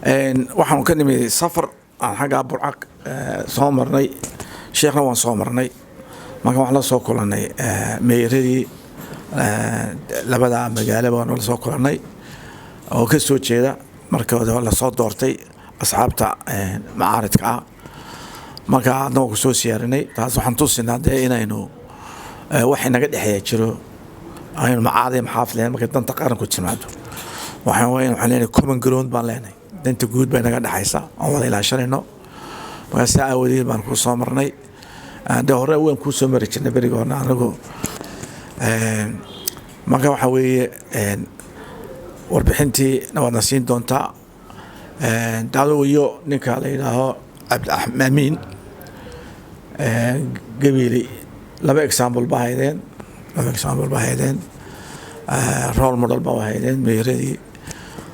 waxaan ka nimid safar aan xagga Burcaq soo marnay sheekhna waan soo marnay marka waxaan la soo kulanay meeradii labada magaalo baan la soo kulanay oo ka soo jeeda marka la soo doortay asxaabta macaaridka marka hadda ku soo siyaarinay taas waxaan tusinaa inaynu wax inaga dhaxeeya jiro aynu macaadi maxaafleen marka danta qaranku timaado waxaan leenahay common ground baan leenahay danta guud bay naga dhaxaysa oo wada ilaashanayno marka saa awgeed baan ku soo marnay hore waan ku soo mari jirnay berigoona anagu marka waxa weeye warbixintii nawadna siin doontaa daado iyo ninka la yiraahdo Abd Amin Gabili laba example bahaydeen role model bahaydeen meeradii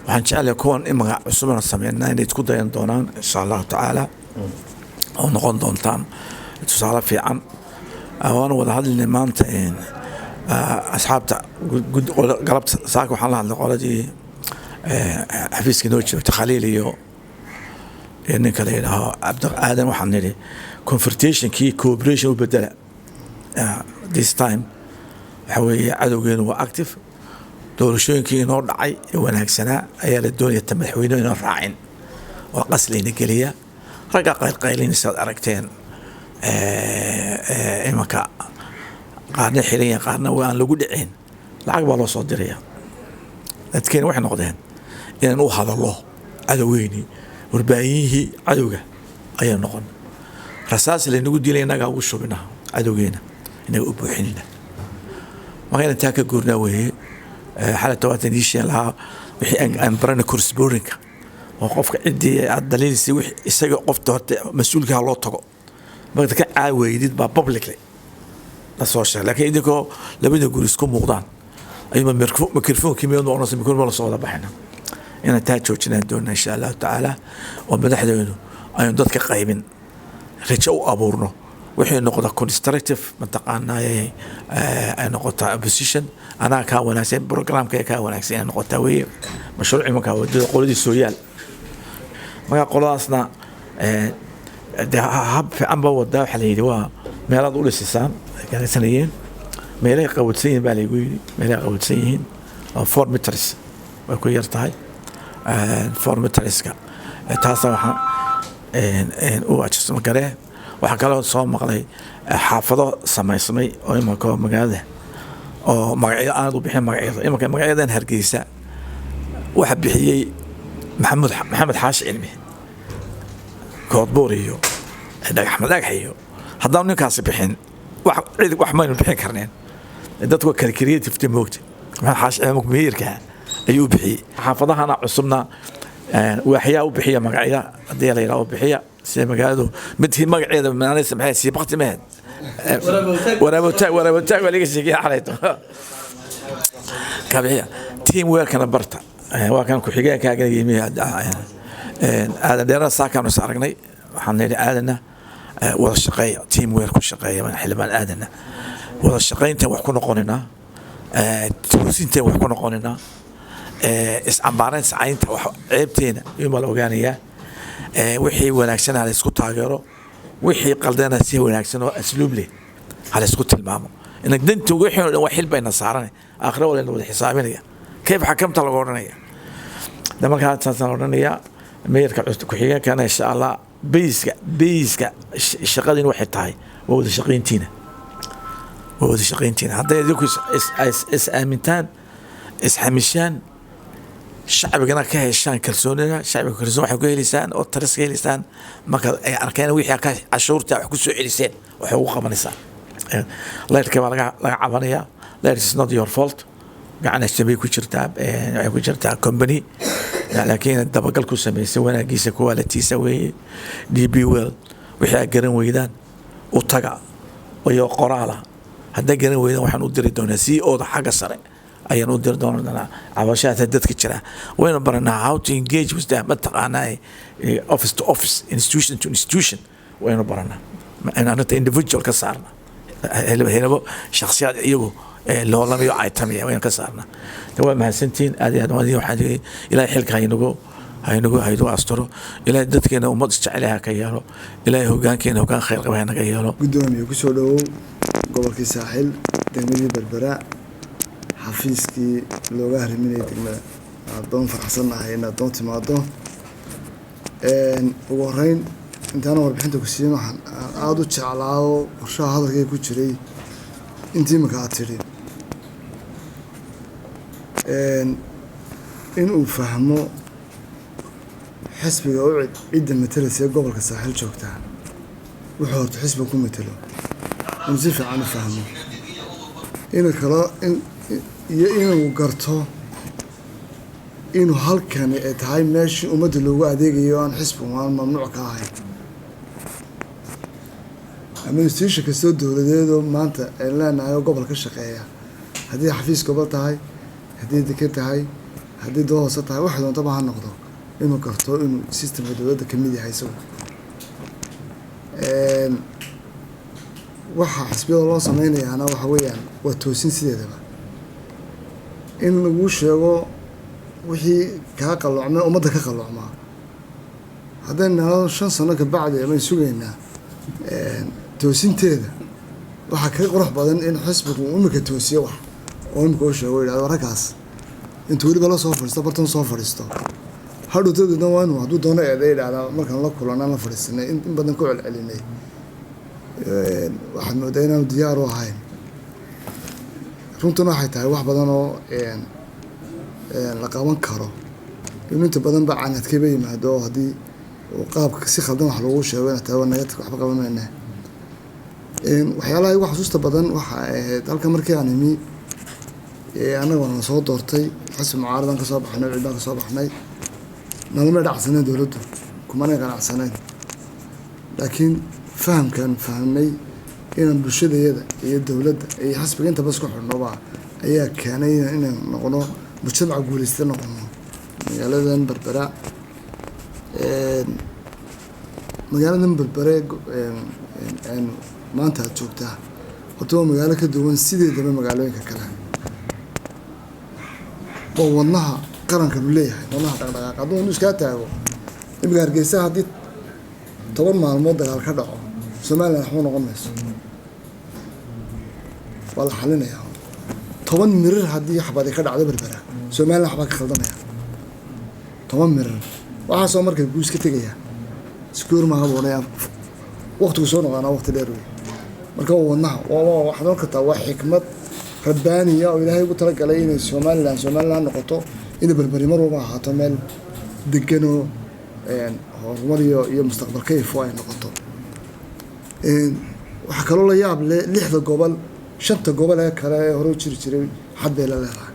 waxaan jeclahay kuwan imaga cusubna sameeyna inay isku dayan doonaan insha Allah taala oo noqon doontaan tusaale fiican waan wada hadalnay maanta asxaabta galabta saaka waxaan la hadlay qoladii xafiiska noo joogta Khaliil iyo ninka la yiraahdo Abd Aadan waxaan niri confrontation kii cooperation u bedela this time waxa weeye cadowgeenu waa active doorashooyinkii inoo dhacay ee wanaagsanaa ayaa la doonaya madaxweynuhu inuu raacin oo qaslayna geliya raga qaylqaylinaysa aragteen imanka qaarna xiriya qaarna waan lagu dhicin lacag baa loo soo diraya dadkeen waxay noqdeen inaan u hadallo cadowgeeni warbaayihii cadowga ayaa noqon rasaas la nagu dilay inaga ugu shubina cadowgeena inaga u buuxinina marka inta ka gurnaa weeye xalata waatan isha laha wixii aan barana course boardinga oo qofka cidii aad daliilisi wixii isaga qofta horta mas'uulka loo tago marka ka caaweydid ba publicly la soo sheegay laakiin idinko labada guri isku muuqdaan ayma mikrofoonki meel oo nasi mikrofoon la soo wada baxayna ina taa joojinaan doona insha Allah taala oo madaxdeenu aynu dadka qaybin rajo u abuurno wixii noqda constructive mataqaanaa ay noqota opposition ana ka wanaagsan programka ka wanaagsan ay noqota weeye mashruuci marka wadada qoladii Soomaaliya marka qoladaasna hab fiican baa wada waxa la yiri waa meelaad u dhisaysan ganacsanayeen meelay qawdsan yihiin baa la yiri meelay qawdsan yihiin 4 meters way ku yar tahay 4 meterska taas waxa oo ajismo garee waxa kale oo soo maqlay xaafado sameysmay oo imanka magaalada oo magacyada aad u bixin magacayadan Hargeysa waxa bixiyay maxamed xaashi cilmi koodbooriyo Axmed Agaxiyo haddaan ninkaas bixin wax ma bixin karneen dadku kale creative moogta maxamed xaashi cilmi meeyirka ayuu bixiyay xaafadahana cusubna waxyaa u bixiya magacyada hadii la yiraahdo bixiya si magaaladu midkii magaceeda maanay samxay si baqti mehed waraabta waliga sheegay xalayto kabiya team work ana barta waa kan ku xigeenkaaga yimid aadan dheera saakan us aragnay waxaan leeyahay aadana wada shaqeeya team work ku shaqeeya man xilbaan aadana wada shaqeynta wax ku noqonina tuusinta wax ku noqonina is-ambaareen sacaynta wax ceebteena ima la ogaanaya wixii wanaagsan hal isku taageero wixii qaldana si wanaagsan oo asluub leh hal isku tilmaamo in dantu wixii oo wax xilbayna saaran aakhira wala wada xisaabinaya kayf xakamta lagu oranaya marka taasaan oranaya meerka ku xiga kana insha Allah basiska shaqadin waxay tahay wada shaqeyntiina hadda idinku is aamintaan is xamishaan shacabigana ka heshaan kalsoonida shacabka kalsoon waxay ku helisaan oo taris ka helisaan marka ay arkeen wixii ka cashuurta wax ku soo celiseen waxay ugu qabanaysaa leerka baa laga cabanaya leer is not your fault gacan ashtabay ku jirtaa ay ku jirtaa company laakiin dabagal ku sameeyay wanaagiisa quality-sa weeye DB well wixii garan weydaan u taga oo qoraala hadda garan weydaan waxaan u diri doonaa CEO da xagga sare ayaan u dir doonaa cabashaada dadka jira wayna baranaa how to engage with them mataqaanaa office to office institution to institution wayna baranaa ana individual ka saarna helabo shakhsiyaad iyagu loo lamiyo ay tamiya wayna ka saarna waa mahadsantiin aad iyo aad waxaan ilaahay xilka inagu haynagu asturo ilaahay dadkeena ummad isjecelaha ka yeelo ilaahay hoggaankeena hoggaan khayr qaba naga yeelo gudoomiye ku soo dhawow gobolkii saaxil degmadii berbera xafiiskii looga hariminayay degmada doon faraxsanahay inaad doon timaado ugu horeyn intaan warbixinta ku siin waxaan aada u jeclaado qorshaha hadalkay ku jiray intii imika aad tidhi inuu fahmo xisbiga u cidda matalaysa gobolka saaxil joogtaa wuxuu horta xisbiga ku matalo inuu si fiican u fahmo inuu kalo iyo inuu garto inuu halkani ay tahay meeshii ummadda loogu adeegayo aan xisbigu mamnuuc ka ahayn ama institution kastoo dowladeedoo maanta ay leenahay oo gobol ka shaqeeya haddii xafiis gobol tahay haddii dekan tahay haddii doo hoose tahay wax doontaba ha noqdo inuu garto inuu systemka dowladda ka mid yahay isagu waxa xisbiyada loo sameynayaana waxa weeyaan waa toosin sideedaba in lagu sheego wixii kaa qalloocmay ummadda ka qalloocmaa haddayna 5 sano ka bacdi ama sugaynaa toosinteeda waxaa kaga qurux badan in xisbigu imika toosiyo wax oo imika u sheego yidhahdo raggaas intuu weliba la soo fadhiisto bartan soo fadhiisto hadhowtaduna waa inuu hadduu doono eeda yidhahdaa markaan la kulanaan la fadhiisanay in badan ku celcelinay waxaad moodaa inaanu diyaar u ahayn runtuna waxay tahay wax badan oo la qaban karo inuu inta badan ba canadkayba yimaado oo haddii uu qaabka si khaldan wax loogu sheego inay tahay naga waxba qaban mayne waxyaalaha igu xasuusta badan waxa ahayd halka markii aan imi annaga waan soo doortay xisbi mucaaradan ka soo baxnay ciidan ka soo baxnay nalama dhacsaneen dowladdu kumana ganacsaneen laakiin fahamkan fahmay inaan bulshadayada iyo dowladda iyo xisbiga inta bas ku xidhnoba ayaa keenay inaan noqono mujtamac guulaysta noqono magaaladan berbera maanta aad joogtaa horta waa magaalo ka duwan sideedaba magaalooyinka kale waa wadnaha qaranka buu leeyahay wadnaha dhaqdhaqaaq hadduu inu iskaa taago imika hargeysa haddii 10 maalmood dagaal ka dhaco somaliland waxba noqon mayso waa la xalinayaa 10 mirir haddii xabadi ka dhacdo berbera somaliland waxbaa ka khaldamaya 10 mirir waxaasoo marka guus ka tegaya iskuur maaha boonaya waqtigu soo noqonaa waqti dheer wey marka waa wadnaha waxaad oran kartaa waa xikmad rabbaaniya oo ilaahay ugu talagalay inay somaliland noqoto inay berberi mar walba ahaato meel deganoo horumar iyo mustaqbal ka ifo ay noqoto waxaa kaloo la yaab leh 6 gobol 5 gobol ee kale ee hore u jiri jiray xad bay la leedahay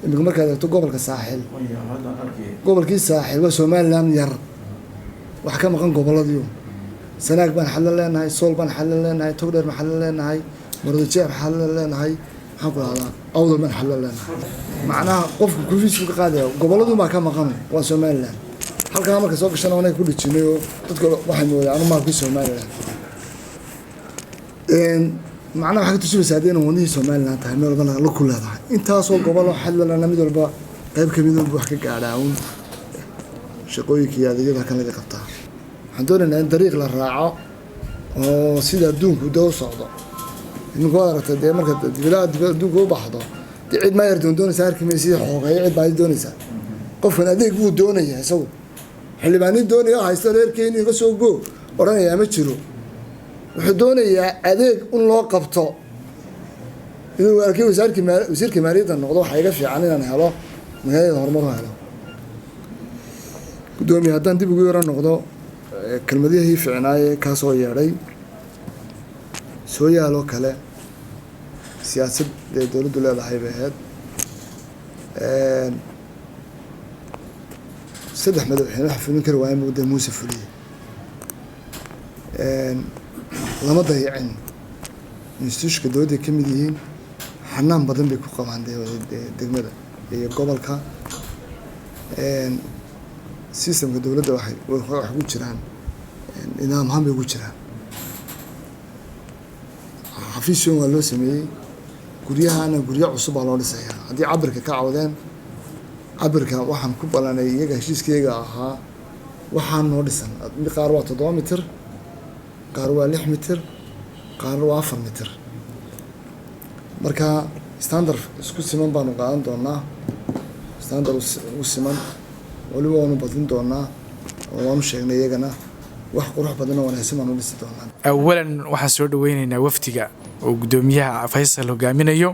imika markaad eegto gobolka saaxil gobolkii saaxil waa somaliland yar wax ka maqan gobolladii sanaag baan xal leenahay sool baan xal leenahay togdheer baan xal leenahay mardojeer xal leenahay maxaan ku rahdaa awdal baan xal leenahay macnaha qofku kufiisku ka qaadaya gobolladu ma ka maqan waa somaliland halkaa marka soo gashan oonay ku dhijinay oo dadka waxay moodaan anu maalkii somaliland macnaha waxay tusaysaa hadii inuu wadnihii somaliland tahay meel walba la ku leedahay intaasoo gobol oo xal lana mid walba qayb ka mid wax ka gaadhaa uun shaqooyinka iyo adeegyada kan laga qabtaa waxaan doonaynaa in dariiq la raaco oo sida adduunku doo socdo imika waad aragtay dee marka adduunka u baxdo dee cid maa yar doonaysaa arkimay sidii xoogeeyo cid baa doonaysaa qofkan adeeg buu doonayaa isagu xildhibaanin doonaya haysta reerkeeni iga soo goo odhanayaa ma jiro wuxuu doonayaa adeeg in loo qabto inuu arkay wasiirka maaliyadda noqdo waxaa iga fiican inaan helo magaalada horumar u helo gudoomiye haddaan dib ugu yaro noqdo kelmadihii fiicnaaye kaa soo yeedhay soo yaaloo kale siyaasad ee dowladdu leedahay bay ahayd 3 madaxweyne wax fulin kari waayeen muddo muuse fuliyey lama dayacin institutionka dowladda ka mid yihiin xanaan badan bay ku qabaan degmada iyo gobolka systemka dowladda wax ku jiraan nidaam ahaan bay ugu jiraan xafiisyoon waa loo sameeyey guryahana guryo cusub baa loo dhisayaa haddii cabirka ka cawdeen cabirka waxaan ku ballanay iyaga heshiiskayga ahaa waxaan noo dhisan qaar waa 7 mitir qaar waa 6 mitir qaar waa 4 mitir marka standard isku siman baanu qaadan doonaa standard u siman waliba waanu badin doonaa oo waanu sheegnay iyagana wax qurux badan oo wanaagsan baanu dhisi doonaa awalan waxaan soo dhaweynaynaa waftiga oo gudoomiyaha Faysal hogaaminayo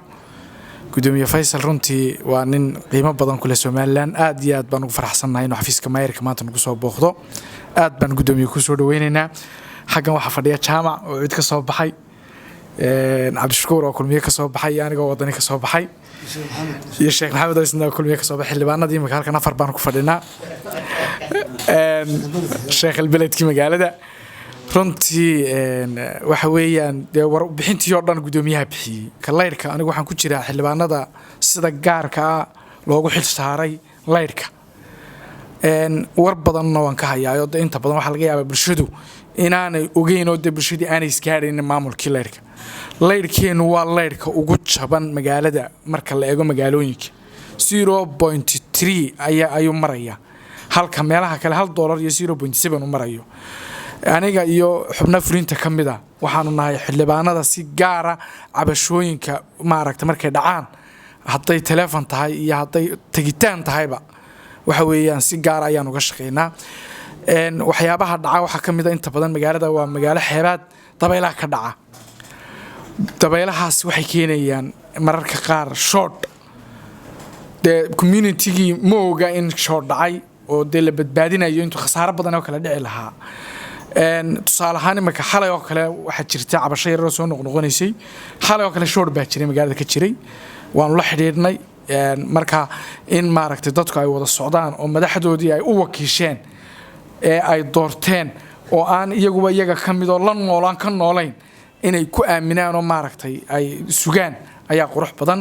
gudoomiye Faysal runtii waa nin qiimo badan ku leh Soomaaliland aad iyo aad baan ugu faraxsanahay inuu xafiiska maayirka maanta nagu soo booqdo aad baan gudoomiye ku soo dhaweynaynaa xagan waxa fadhiya jaamac oo cid ka soo baxay Cabdishakuur oo kulmiye ka soo baxay aniga wadani ka soo baxay iyo Sheekh Maxamed isna kulmiye ka soo baxay xildhibaanadii magaalka nafar baan ku fadhinaa Sheekh albeledkii magaalada runtii waxa weeyaan warbixintii oo dhan gudoomiyaha bixiyay ka leyrka anigu waxaan ku jiraa xildhibaanada sida gaarka loogu xil saaray leyrka war badan oo aan ka hayaayo inta badan waxa laga yaabaa bulshadu inaanay ogeyn oo bulshadii aanay iskaadin maamulkii leyrkeenu waa leyrka ugu jaban magaalada marka la eego magaalooyinka 0.3 ayuu maraya halka meelaha kale $1 iyo 0.7 u marayo aniga iyo xubna fulinta kamida waxaanu nahay xildhibaanada si gaar ah cabashooyinka maaragta markay dhacaan haday telefoon tahay iyo haday tagitaan tahayba waxa weeyaan si gaar ah ayaan uga shaqeynaa waxyaabaha dhaca waxa kamida inta badan magaalada waa magaalo xeebaad dabaylaha ka dhaca dabaylahaas waxay keenayaan mararka qaar short the community mooga in short dhacay oo la badbaadinayo intuu khasaaro badan oo kala dhici lahaa tusaale ahaan marka xalay oo kale waxa jirta cabasho yar oo soo noqnoqonaysay xalay oo kale short baa jiray magaalada ka jiray waanu la xiriirnay marka in maaragtay dadku ay wada socdaan oo madaxdoodii ay u wakiisheen ee ay doorteen oo aan iyaga kamid oo la noolaan ka noolayn inay ku aaminaan oo maaragtay ay sugaan ayaa qurux badan